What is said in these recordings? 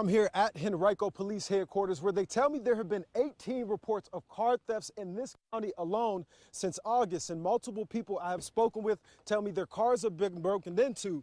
I'm here at Henrico Police Headquarters where they tell me there have been 18 reports of car thefts in this county alone since August, and multiple people I have spoken with tell me their cars have been broken into,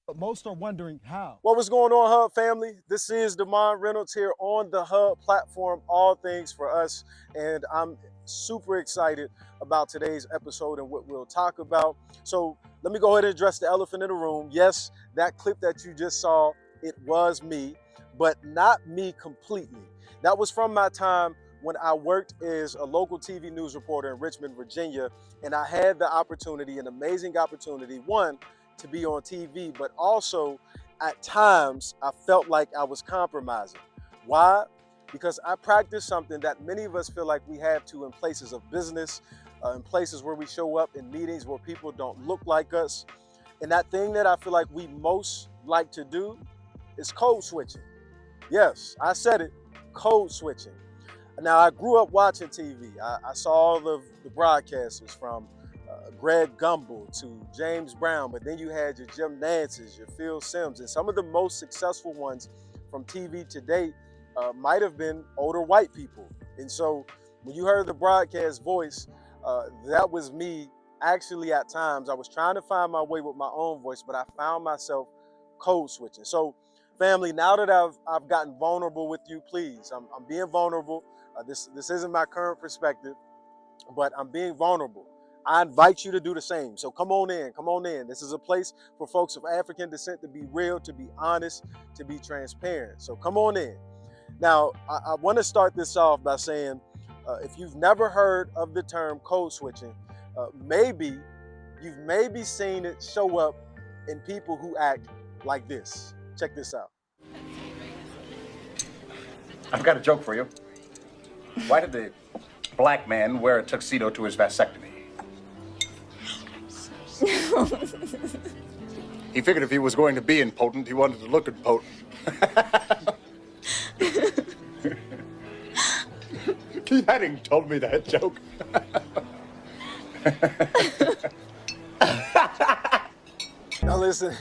but most are wondering how. What was going on, Hub family? This is Demond Reynolds here on the Hub platform, All Things for Us, and I'm super excited about today's episode and what we'll talk about. So let me go ahead and address the elephant in the room. Yes, that clip that you just saw, it was me, but not me completely. That was from my time when I worked as a local TV news reporter in Richmond, Virginia, and I had the opportunity, an amazing opportunity, one, to be on TV, but also at times I felt like I was compromising. Why? Because I practiced something that many of us feel like we have to in places of business, in places where we show up in meetings where people don't look like us. And that thing that I feel like we most like to do is code switching. Yes, I said it, code switching. Now, I grew up watching TV. I saw all of the broadcasters from Greg Gumbel to James Brown, but then you had your Jim Nance's, your Phil Simms, and some of the most successful ones from TV to date might have been older white people. And so when you heard the broadcast voice, that was me. Actually, at times, I was trying to find my way with my own voice, but I found myself code switching. So family, now that I've gotten vulnerable with you, please, I'm being vulnerable. This isn't my current perspective, but I'm being vulnerable. I invite you to do the same. So come on in, come on in. This is a place for folks of African descent to be real, to be honest, to be transparent. So come on in. Now, I want to start this off by saying, if you've never heard of the term code switching, maybe you've seen it show up in people who act like this. Check this out. I've got a joke for you. Why did the black man wear a tuxedo to his vasectomy? He figured if he was going to be impotent, he wanted to look impotent. Keith Hadding told me that joke. Now listen,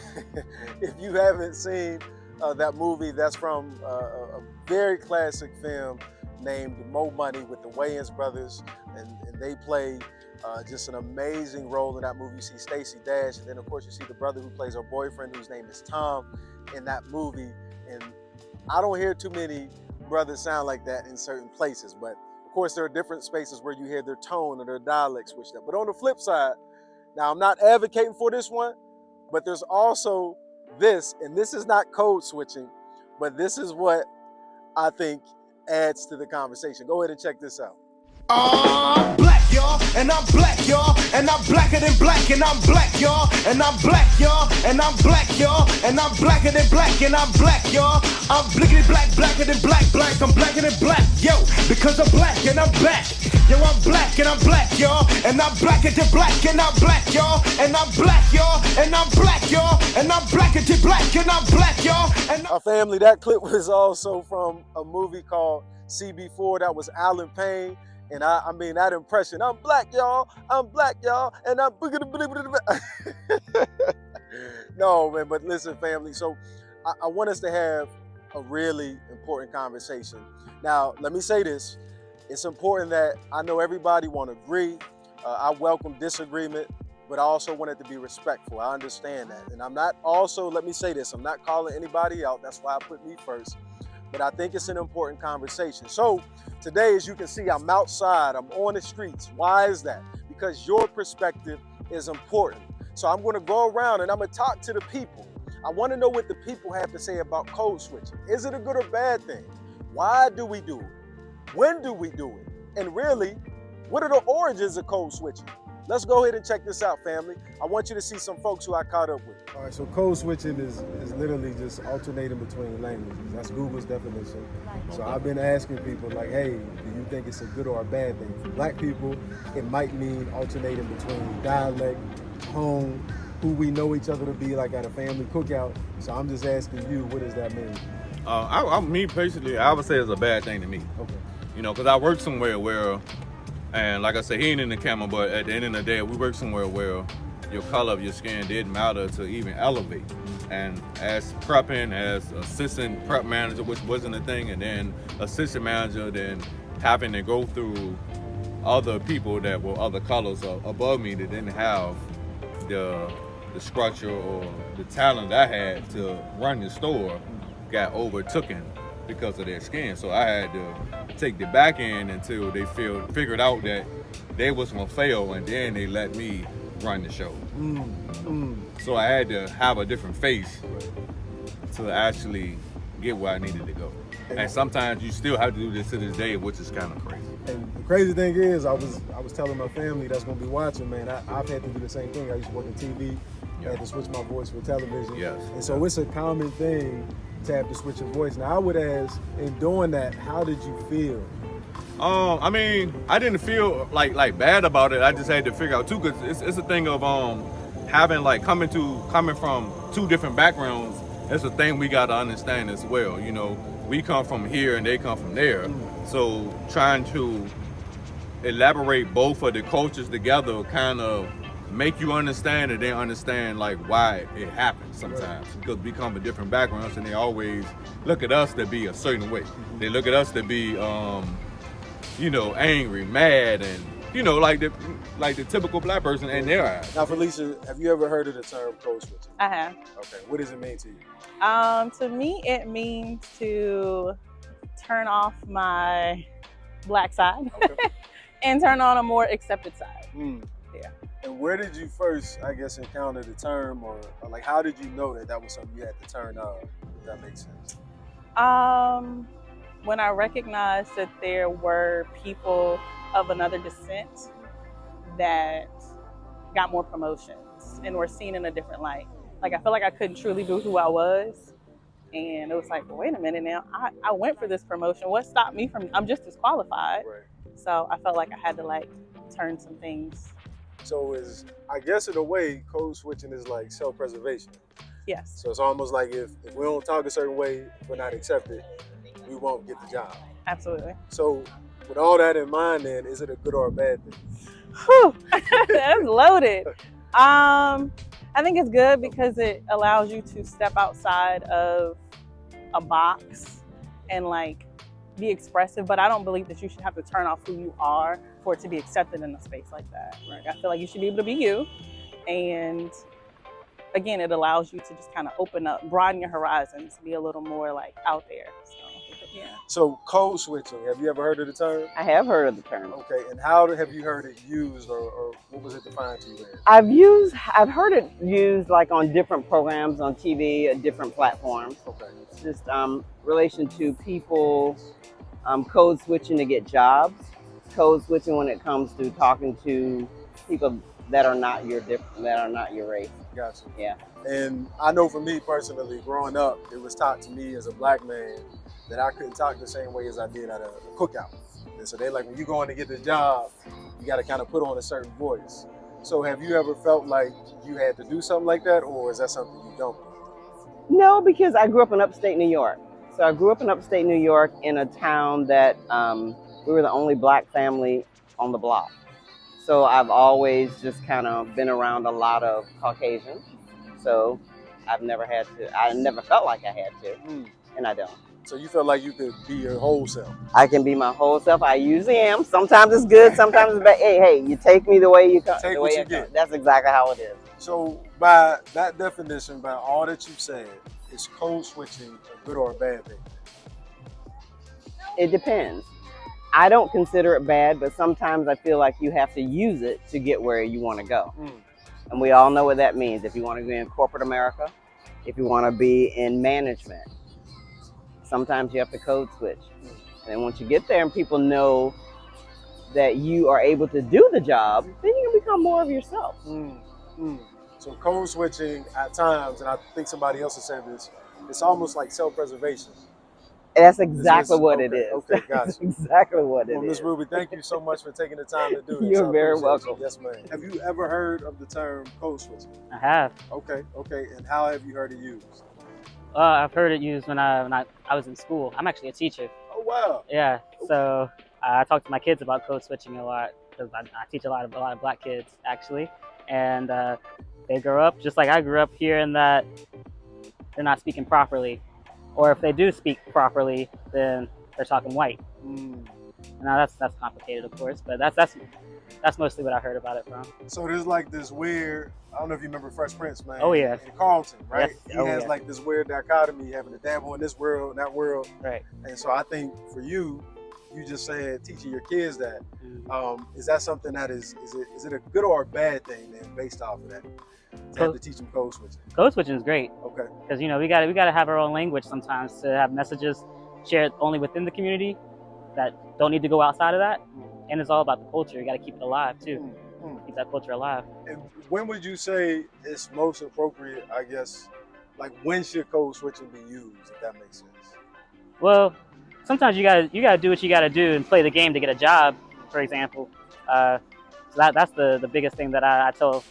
if you haven't seen that movie, that's from a very classic film named Mo Money with the Wayans brothers, and they play just an amazing role in that movie. You see Stacey Dash, and then of course you see the brother who plays her boyfriend, whose name is Tom, in that movie. And I don't hear too many brothers sound like that in certain places, but of course there are different spaces where you hear their tone or their dialect switched up. But on the flip side, now I'm not advocating for this one, but there's also this, and this is not code switching, but this is what I think adds to the conversation. Go ahead and check this out. I'm black, y'all, and I'm black, y'all, and I'm blacker than black, and I'm black, y'all, and I'm black, y'all, and I'm black, y'all, and I'm blacker than black, and I'm black, y'all. I'm blickety black, blacker than black, black, I'm blacker than black, yo, because I'm black and I'm back. Yo, I'm black and I'm black, y'all, and I'm blacker than black, and I'm black, y'all, and I'm black, y'all, and I'm black, y'all, and I'm blacker than black, and I'm black, y'all. And our family, that clip was also from a movie called CB4. That was Alan Payne. And I mean, that impression, I'm black, y'all, and I'm no, man, but listen, family, so I want us to have a really important conversation. Now, let me say this. It's important that I know everybody won't agree. I welcome disagreement, but I also want it to be respectful. I understand that. And I'm not also, let me say this, I'm not calling anybody out. That's why I put me first. But I think it's an important conversation. So today, as you can see, I'm outside, I'm on the streets. Why is that? Because your perspective is important. So I'm gonna go around and I'm gonna talk to the people. I wanna know what the people have to say about code switching. Is it a good or bad thing? Why do we do it? When do we do it? And really, what are the origins of code switching? Let's go ahead and check this out, family. I want you to see some folks who I caught up with. All right, so code switching is literally just alternating between languages. That's Google's definition. So I've been asking people like, hey, do you think it's a good or a bad thing? For black people, it might mean alternating between dialect, home, who we know each other to be, like at a family cookout. So I'm just asking you, what does that mean? Me personally, I would say it's a bad thing to me. Okay. You know, because I work somewhere where, and like I said, he ain't in the camera, but at the end of the day, we work somewhere where your color of your skin didn't matter to even elevate. And as prepping, as assistant prep manager, which wasn't a thing, and then assistant manager, then having to go through other people that were other colors above me that didn't have the structure or the talent I had to run the store got overtaken because of their skin. So I had to take the back end until they figured out that they was gonna fail, and then they let me run the show. So I had to have a different face to actually get where I needed to go. And sometimes you still have to do this to this day, which is kind of crazy. And the crazy thing is, I was telling my family that's gonna be watching, man, I've had to do the same thing. I used to work in TV, I had to switch my voice for television. Yes. And so it's a common thing to have to switch your voice. Now I would ask, in doing that, how did you feel? I mean, I didn't feel like bad about it. I just had to figure out too, because it's a thing of having like coming from two different backgrounds. It's a thing we got to understand as well. You know, we come from here and they come from there. So trying to elaborate both of the cultures together kind of make you understand, and then understand like why it happens sometimes, because we come from different backgrounds and they always look at us to be a certain way. They look at us to be you know, angry, mad, and you know, like the typical black person in their eyes. Now, Felicia, have you ever heard of the term code switching? I have. Okay, what does it mean to you? To me, it means to turn off my black side and turn on a more accepted side. Yeah. And where did you first, I guess, encounter the term, or like how did you know that was something you had to turn on? If that makes sense. When I recognized that there were people of another descent that got more promotions and were seen in a different light. Like I felt like I couldn't truly be who I was. And it was like, well, wait a minute now, I went for this promotion. What stopped me from, I'm just as qualified. Right. So I felt like I had to like turn some things. So I guess in a way, code switching is like self-preservation. Yes. So it's almost like if we don't talk a certain way, if we're not accepted, we won't get the job. Absolutely. So with all that in mind, then, is it a good or a bad thing? Whew, that's loaded. I think it's good because it allows you to step outside of a box and like be expressive, but I don't believe that you should have to turn off who you are for it to be accepted in a space like that. Like, I feel like you should be able to be you, and again, it allows you to just kind of open up, broaden your horizons, be a little more like out there. So, yeah. So code switching, have you ever heard of the term? I have heard of the term. Okay, and how have you heard it used, or what was it defined to you as? I've heard it used like on different programs on TV, at different platforms. Okay. Just relation to people code switching to get jobs, code switching when it comes to talking to people that are not your race. Gotcha. Yeah. And I know for me personally, growing up, it was taught to me as a black man that I couldn't talk the same way as I did at a cookout. And so they're like, when you're going to get this job, you got to kind of put on a certain voice. So have you ever felt like you had to do something like that, or is that something you don't do? No, because I grew up in upstate New York. So I grew up in upstate New York in a town that we were the only black family on the block. So I've always just kind of been around a lot of Caucasians. So I never felt like I had to, and I don't. So you felt like you could be your whole self? I can be my whole self. I usually am. Sometimes it's good, sometimes it's bad. Hey, you take me the way you come. Take what you get. That's exactly how it is. So by that definition, by all that you said, is code switching a good or a bad thing? It depends. I don't consider it bad, but sometimes I feel like you have to use it to get where you want to go. And we all know what that means. If you want to be in corporate America, if you want to be in management, sometimes you have to code switch. And then once you get there and people know that you are able to do the job, then you can become more of yourself. So code switching at times, and I think somebody else has said this, it's almost like self-preservation. That's exactly what it is. Okay, got That's you. exactly what it Well, is. Ms. Ruby, thank you so much for taking the time to do this. You're I very appreciate welcome. you. Yes, ma'am. Have you ever heard of the term code switching? I have. Okay. And how have you heard it used? I've heard it used when I was in school. I'm actually a teacher. Oh, wow. Yeah, so I talk to my kids about code switching a lot because I teach a lot of black kids actually, and they grow up just like I grew up here, in that they're not speaking properly, or if they do speak properly, then they're talking white. Now that's complicated, of course, but that's mostly what I heard about it from. So there's like this weird, I don't know if you remember Fresh Prince, man. Oh, yeah. In Carlton, right? Yes. He Oh, has yeah. like this weird dichotomy, having to dabble in this world, that world. Right. And so I think for you, you just said teaching your kids that. Mm-hmm. Is that something that is it a good or a bad thing then, based off of that? To have to teach them code switching. Code switching is great. Okay. Because we got to have our own language sometimes to have messages shared only within the community that don't need to go outside of that. And it's all about the culture. You got to keep it alive too. Keep that culture alive. And when would you say it's most appropriate, I guess, like when should code switching be used, if that makes sense? Well, sometimes you gotta do what you gotta do and play the game to get a job, for example. So that's the biggest thing that I tell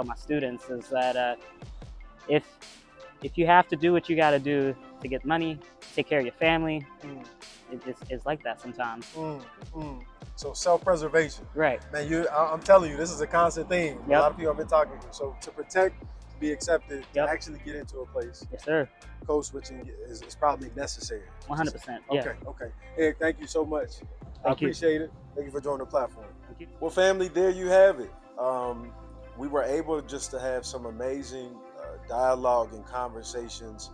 my students is that if you have to do what you gotta do to get money, take care of your family, it's like that sometimes. So self-preservation. Right. Man, I'm telling you, this is a constant theme. Yep. A lot of people have been talking. So to protect, to be accepted, Yep. to actually get into a place, Yes, sir. code switching is probably necessary. 100%. Yeah. Okay. Eric, thank you so much. I Thank you. appreciate it. Thank you for joining the platform. Thank you. Well, family, there you have it. We were able just to have some amazing dialogue and conversations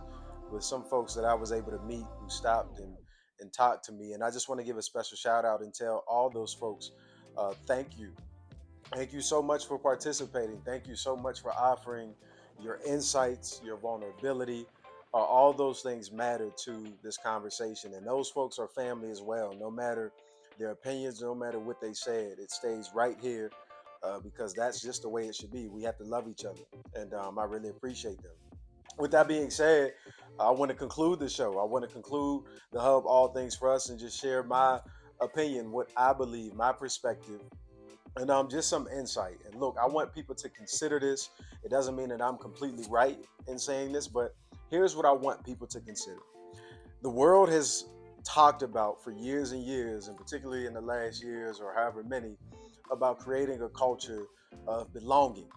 with some folks that I was able to meet who stopped and talked to me. And I just want to give a special shout out and tell all those folks, thank you. Thank you so much for participating. Thank you so much for offering your insights, your vulnerability. All those things matter to this conversation. And those folks are family as well. No matter their opinions, no matter what they said, it stays right here because that's just the way it should be. We have to love each other. And I really appreciate them. With that being said, I want to conclude the show. I want to conclude the Hub All Things for Us and just share my opinion, what I believe, my perspective, and just some insight. And look, I want people to consider this. It doesn't mean that I'm completely right in saying this, but here's what I want people to consider. The world has talked about for years and years, and particularly in the last years or however many, about creating a culture of belonging.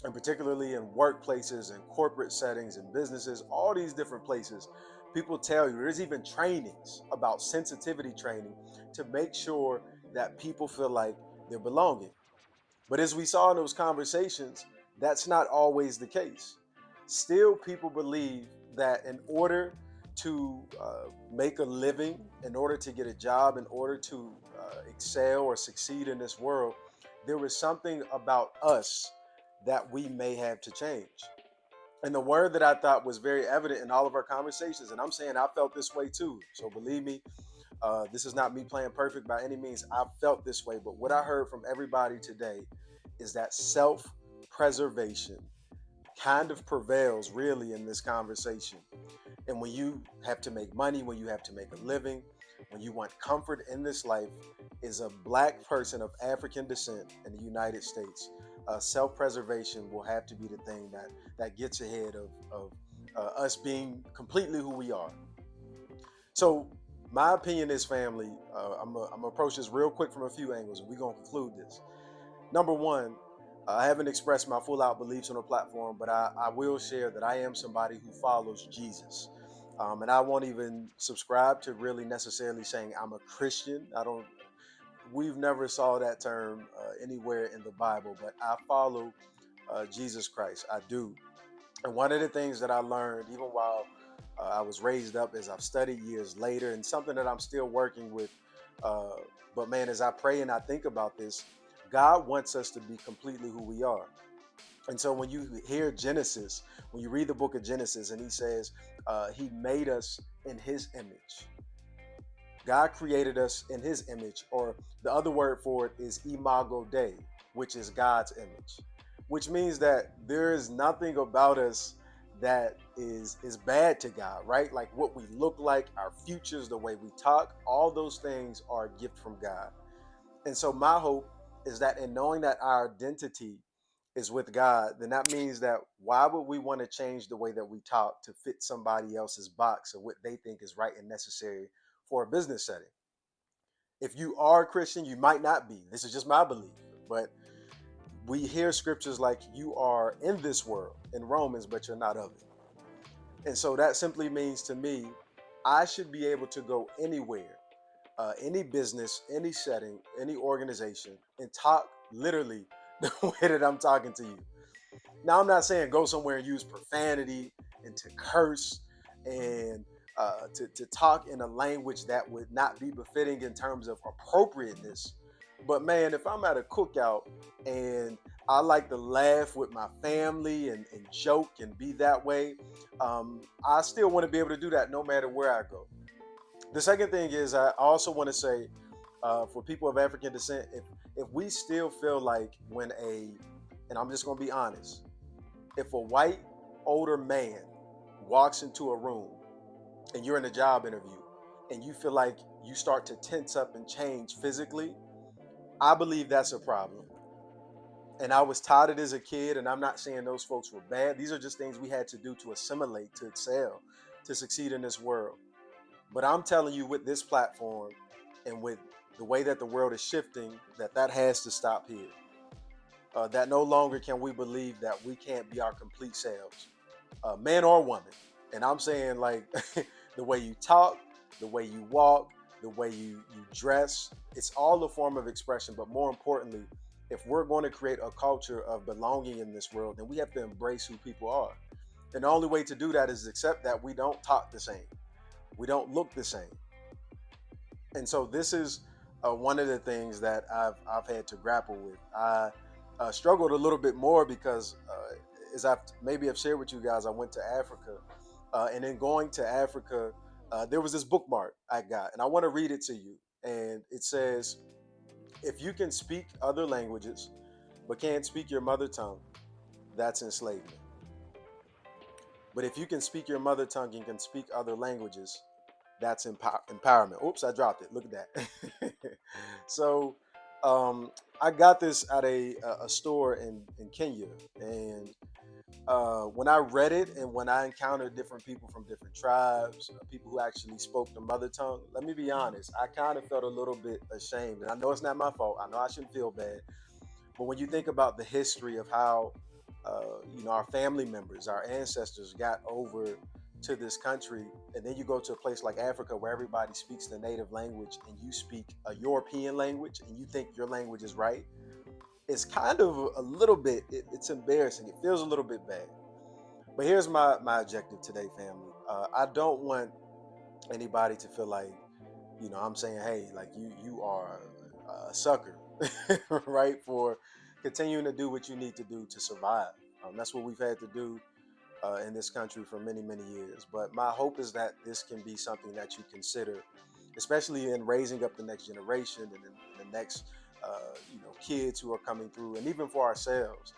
And particularly in workplaces and corporate settings and businesses, all these different places, people tell you, there's even trainings about sensitivity training to make sure that people feel like they're belonging. But as we saw in those conversations, that's not always the case. Still, people believe that in order to make a living, in order to get a job, in order to excel or succeed in this world, there is something about us that we may have to change. And the word that I thought was very evident in all of our conversations, and I'm saying I felt this way too. So believe me, this is not me playing perfect by any means. I felt this way. But what I heard from everybody today is that self-preservation kind of prevails really in this conversation. And when you have to make money, when you have to make a living, when you want comfort in this life, as a Black person of African descent in the United States, self-preservation will have to be the thing that gets ahead of us being completely who we are. So my opinion is, family, I'm gonna approach this real quick from a few angles, and we're gonna conclude this. Number one, I haven't expressed my full out beliefs on the platform, but I will share that I am somebody who follows Jesus. And I won't even subscribe to really necessarily saying I'm a Christian. We've never saw that term anywhere in the Bible, but I follow Jesus Christ. I do. And one of the things that I learned, even while I was raised up, as I've studied years later, and something that I'm still working with, but man, as I pray and I think about this, God wants us to be completely who we are. And so when you hear Genesis, when you read the book of Genesis, and he says he made us in his image. God created us in his image, or the other word for it is imago Dei, which is God's image, which means that there is nothing about us that is bad to God, right? Like what we look like, our futures, the way we talk, all those things are a gift from God. And so my hope is that in knowing that our identity is with God, then that means that why would we want to change the way that we talk to fit somebody else's box of what they think is right and necessary for a business setting? If you are a Christian, you might not be. This is just my belief, but we hear scriptures like you are in this world in Romans, but you're not of it. And so that simply means to me, I should be able to go anywhere, any business, any setting, any organization, and talk literally the way that I'm talking to you. Now, I'm not saying go somewhere and use profanity and to curse and to talk in a language that would not be befitting in terms of appropriateness. But man, if I'm at a cookout and I like to laugh with my family and joke and be that way, I still want to be able to do that no matter where I go. The second thing is I also want to say for people of African descent, if we still feel like when and I'm just going to be honest, if a white older man walks into a room and you're in a job interview and you feel like you start to tense up and change physically, I believe that's a problem. And I was taught it as a kid, and I'm not saying those folks were bad. These are just things we had to do to assimilate, to excel, to succeed in this world. But I'm telling you, with this platform and with the way that the world is shifting, that has to stop here. That no longer can we believe that we can't be our complete selves, man or woman. And I'm saying, like, the way you talk, the way you walk, the way you dress, it's all a form of expression. But more importantly, if we're going to create a culture of belonging in this world, then we have to embrace who people are. And the only way to do that is accept that we don't talk the same, we don't look the same. And so this is one of the things that I've had to grapple with. I struggled a little bit more because, as I've maybe have shared with you guys, I went to Africa, and in going to Africa, there was this bookmark I got, and I want to read it to you. And it says, "If you can speak other languages but can't speak your mother tongue, that's enslavement. But if you can speak your mother tongue and can speak other languages, that's empowerment." Oops, I dropped it. Look at that. So I got this at a store in Kenya. And when I read it and when I encountered different people from different tribes, people who actually spoke the mother tongue, let me be honest, I kind of felt a little bit ashamed. And I know it's not my fault. I know I shouldn't feel bad. But when you think about the history of how, our family members, our ancestors got over to this country, and then you go to a place like Africa where everybody speaks the native language and you speak a European language and you think your language is right, it's kind of a little bit, it's embarrassing. It feels a little bit bad. But here's my objective today, family. I don't want anybody to feel like, I'm saying, hey, like you are a sucker, right? For continuing to do what you need to do to survive. That's what we've had to do in this country for many, many years. But my hope is that this can be something that you consider, especially in raising up the next generation and the next, kids who are coming through, and even for ourselves.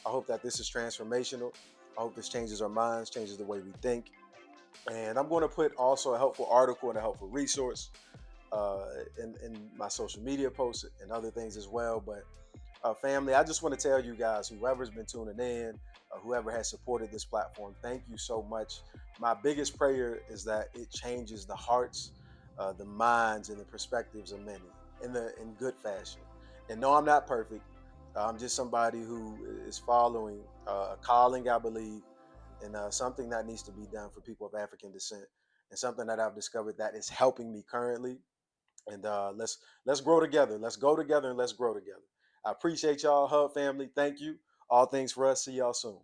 I hope that this is transformational. I hope this changes our minds, changes the way we think. And I'm going to put also a helpful article and a helpful resource in my social media posts and other things as well. But family, I just want to tell you guys, whoever's been tuning in, whoever has supported this platform, thank you so much. My biggest prayer is that it changes the hearts, the minds, and the perspectives of many in good fashion. And no, I'm not perfect. I'm just somebody who is following a calling, I believe, and something that needs to be done for people of African descent, and something that I've discovered that is helping me currently. And let's grow together. Let's go together and let's grow together. I appreciate y'all, Hub family. Thank you. All things for us. See y'all soon.